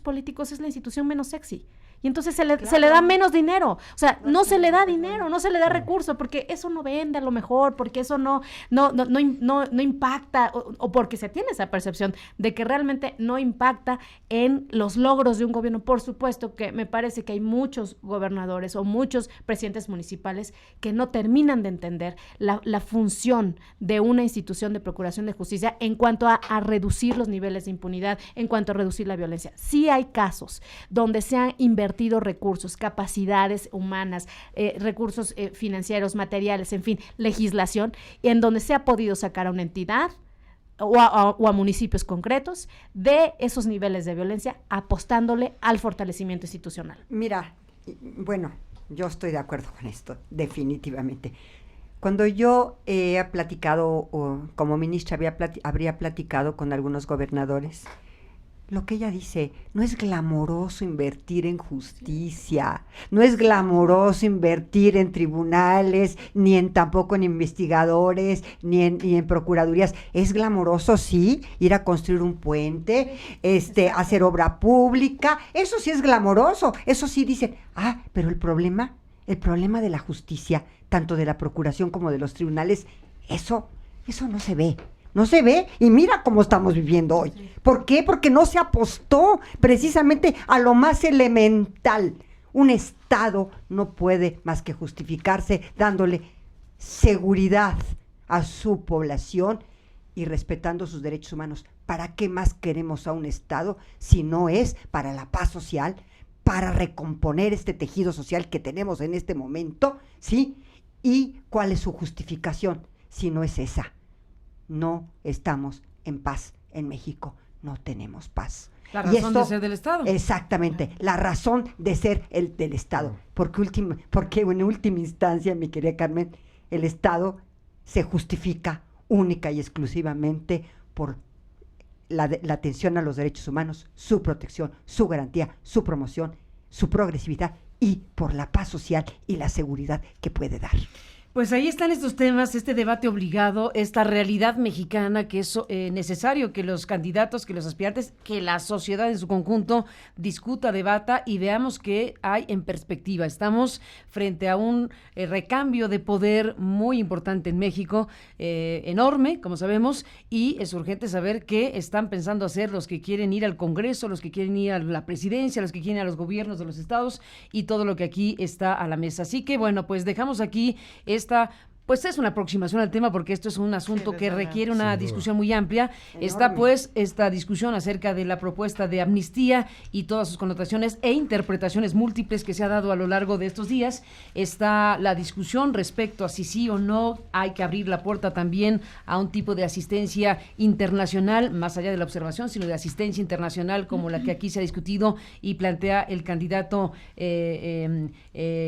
políticos es la institución menos sexy. Y entonces se le da menos dinero. O sea, no se le da dinero, no se le da recurso, porque eso no vende a lo mejor, porque eso no impacta, o porque se tiene esa percepción de que realmente no impacta en los logros de un gobierno. Por supuesto que me parece que hay muchos gobernadores o muchos presidentes municipales que no terminan de entender la función de una institución de procuración de justicia en cuanto a reducir los niveles de impunidad, en cuanto a reducir la violencia. Sí hay casos donde se han invertido recursos, capacidades humanas, recursos financieros, materiales, en fin, legislación, en donde se ha podido sacar a una entidad o a municipios concretos de esos niveles de violencia, apostándole al fortalecimiento institucional. Mira, bueno, yo estoy de acuerdo con esto, definitivamente. Cuando yo he platicado, o como ministra habría platicado con algunos gobernadores, lo que ella dice, no es glamoroso invertir en justicia, no es glamoroso invertir en tribunales, tampoco en investigadores, ni en procuradurías. Es glamoroso, sí, ir a construir un puente, hacer obra pública, eso sí es glamoroso, eso sí dicen, pero el problema de la justicia, tanto de la procuración como de los tribunales, eso no se ve. No se ve, y mira cómo estamos viviendo hoy. ¿Por qué? Porque no se apostó precisamente a lo más elemental. Un Estado no puede más que justificarse dándole seguridad a su población y respetando sus derechos humanos. ¿Para qué más queremos a un Estado si no es para la paz social, para recomponer este tejido social que tenemos en este momento? ¿Sí? ¿Y cuál es su justificación si no es esa? No estamos en paz en México, no tenemos paz. La razón de ser del Estado. Exactamente, la razón de ser del Estado. Porque en última instancia, mi querida Carmen, el Estado se justifica única y exclusivamente por la atención a los derechos humanos, su protección, su garantía, su promoción, su progresividad y por la paz social y la seguridad que puede dar. Pues ahí están estos temas, este debate obligado, esta realidad mexicana que es necesario que los candidatos, que los aspirantes, que la sociedad en su conjunto discuta, debata y veamos qué hay en perspectiva. Estamos frente a un recambio de poder muy importante en México, enorme, como sabemos, y es urgente saber qué están pensando hacer los que quieren ir al Congreso, los que quieren ir a la presidencia, los que quieren ir a los gobiernos de los estados y todo lo que aquí está a la mesa. Así que, bueno, pues dejamos aquí esta Pues es una aproximación al tema porque esto es un asunto que requiere una discusión muy amplia. Enorme. Está pues esta discusión acerca de la propuesta de amnistía y todas sus connotaciones e interpretaciones múltiples que se ha dado a lo largo de estos días. Está la discusión respecto a si sí o no hay que abrir la puerta también a un tipo de asistencia internacional, más allá de la observación, sino de asistencia internacional como la que aquí se ha discutido y plantea el candidato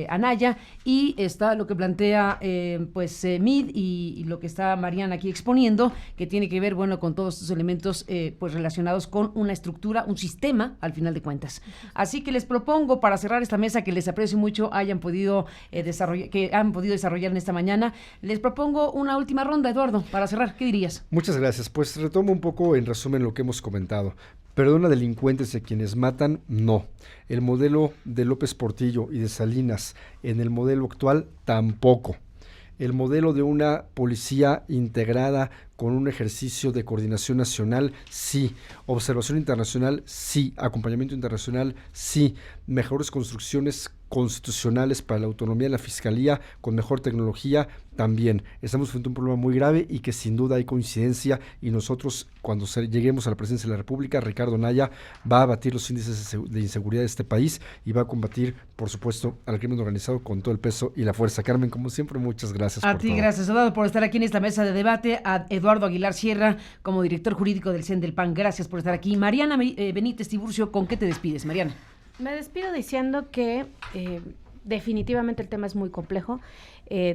Anaya. Y está lo que plantea Mid y lo que está Mariana aquí exponiendo, que tiene que ver, bueno, con todos estos elementos pues relacionados con una estructura, un sistema, al final de cuentas. Así que les propongo, para cerrar esta mesa, que les aprecio mucho, hayan podido desarrollar en esta mañana, les propongo una última ronda, Eduardo, para cerrar. ¿Qué dirías? Muchas gracias. Pues retomo un poco en resumen lo que hemos comentado. Perdona delincuentes a quienes matan, no. El modelo de López Portillo y de Salinas, en el modelo actual, tampoco. El modelo de una policía integrada con un ejercicio de coordinación nacional, sí. Observación internacional, sí. Acompañamiento internacional, sí. Mejores construcciones constitucionales para la autonomía de la Fiscalía, con mejor tecnología, también. Estamos frente a un problema muy grave y que sin duda hay coincidencia, y nosotros, cuando lleguemos a la presidencia de la República, Ricardo Anaya va a abatir los índices de inseguridad de este país y va a combatir, por supuesto, al crimen organizado con todo el peso y la fuerza. Carmen, como siempre, muchas gracias. A ti, todo. Gracias, Eduardo, por estar aquí en esta mesa de debate. A Eduardo Aguilar Sierra, como director jurídico del CEN del PAN, gracias por estar aquí. Mariana Benítez Tiburcio, ¿con qué te despides, Mariana? Me despido diciendo que definitivamente el tema es muy complejo,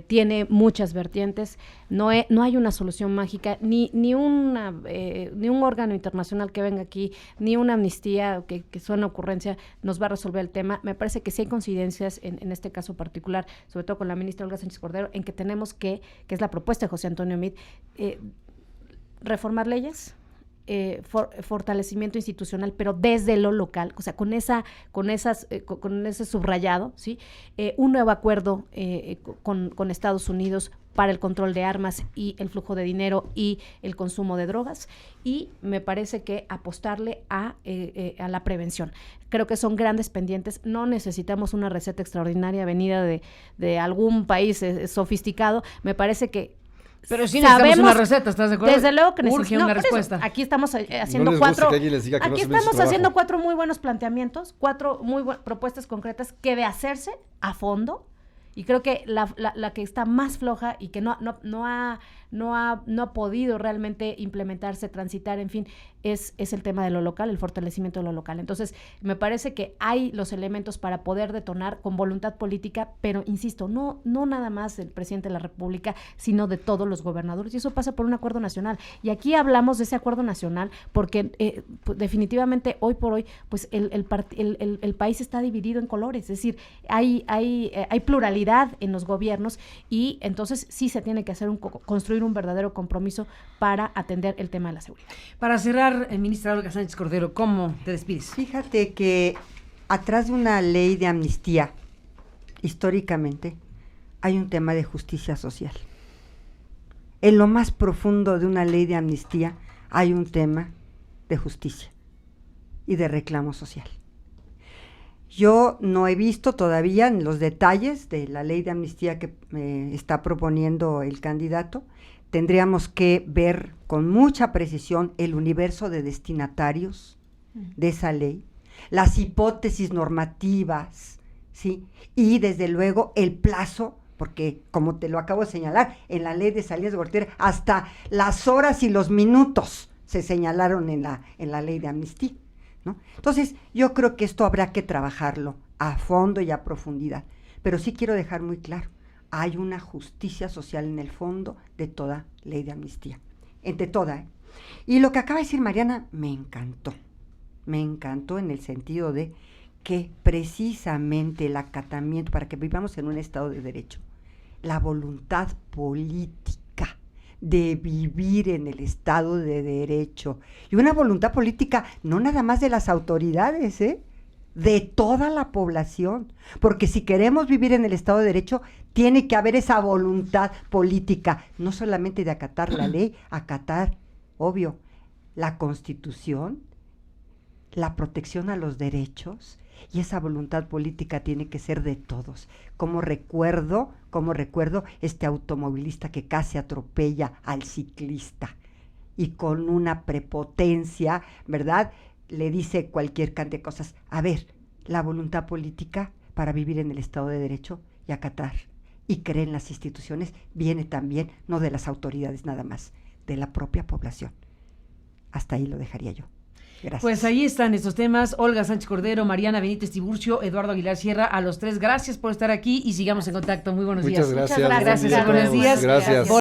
tiene muchas vertientes, no hay una solución mágica, ni un órgano internacional que venga aquí, ni una amnistía que suena ocurrencia nos va a resolver el tema. Me parece que sí hay coincidencias en este caso particular, sobre todo con la ministra Olga Sánchez Cordero, en que tenemos que es la propuesta de José Antonio Meade, reformar leyes, fortalecimiento institucional, pero desde lo local, o sea, con ese subrayado, ¿sí? Un nuevo acuerdo con Estados Unidos para el control de armas y el flujo de dinero y el consumo de drogas, y me parece que apostarle a la prevención. Creo que son grandes pendientes, no necesitamos una receta extraordinaria venida de algún país sofisticado. Me parece que pero sí necesitamos una receta, ¿estás de acuerdo? Desde luego que necesitamos una respuesta. Eso, aquí estamos haciendo cuatro muy buenos planteamientos, cuatro muy propuestas concretas que de hacerse a fondo, y creo que la que está más floja y que no ha podido realmente implementarse, transitar, en fin, es el tema de lo local, el fortalecimiento de lo local. Entonces, me parece que hay los elementos para poder detonar con voluntad política, pero insisto, no nada más del presidente de la República, sino de todos los gobernadores, y eso pasa por un acuerdo nacional. Y aquí hablamos de ese acuerdo nacional porque pues, definitivamente hoy por hoy, pues el país está dividido en colores, es decir, hay pluralidad en los gobiernos, y entonces sí se tiene que hacer construir un verdadero compromiso para atender el tema de la seguridad. Para cerrar, ministra Olga Sánchez Cordero, ¿cómo te despides? Fíjate que atrás de una ley de amnistía, históricamente, hay un tema de justicia social. En lo más profundo de una ley de amnistía hay un tema de justicia y de reclamo social. Yo no he visto todavía los detalles de la ley de amnistía que está proponiendo el candidato. Tendríamos que ver con mucha precisión el universo de destinatarios de esa ley, las hipótesis normativas, ¿sí? Y desde luego el plazo, porque como te lo acabo de señalar, en la ley de Salinas de Gortari hasta las horas y los minutos se señalaron en la ley de amnistía, ¿no? Entonces, yo creo que esto habrá que trabajarlo a fondo y a profundidad, pero sí quiero dejar muy claro, hay una justicia social en el fondo de toda ley de amnistía, entre toda. Y lo que acaba de decir Mariana me encantó en el sentido de que precisamente el acatamiento, para que vivamos en un Estado de Derecho, la voluntad política de vivir en el Estado de Derecho, y una voluntad política no nada más de las autoridades, de toda la población, porque si queremos vivir en el Estado de Derecho, tiene que haber esa voluntad política, no solamente de acatar la ley, acatar, obvio, la Constitución, la protección a los derechos, Y esa voluntad política tiene que ser de todos. Como recuerdo este automovilista que casi atropella al ciclista y con una prepotencia, ¿verdad? Le dice cualquier cantidad de cosas. A ver, la voluntad política para vivir en el Estado de Derecho y acatar y creer en las instituciones viene también, no de las autoridades nada más, de la propia población. Hasta ahí lo dejaría yo. Gracias. Pues ahí están estos temas. Olga Sánchez Cordero, Mariana Benítez Tiburcio, Eduardo Aguilar Sierra, a los tres, gracias por estar aquí y sigamos en contacto. Muy buenos días. Muchas gracias. Gracias, buenos días. Gracias.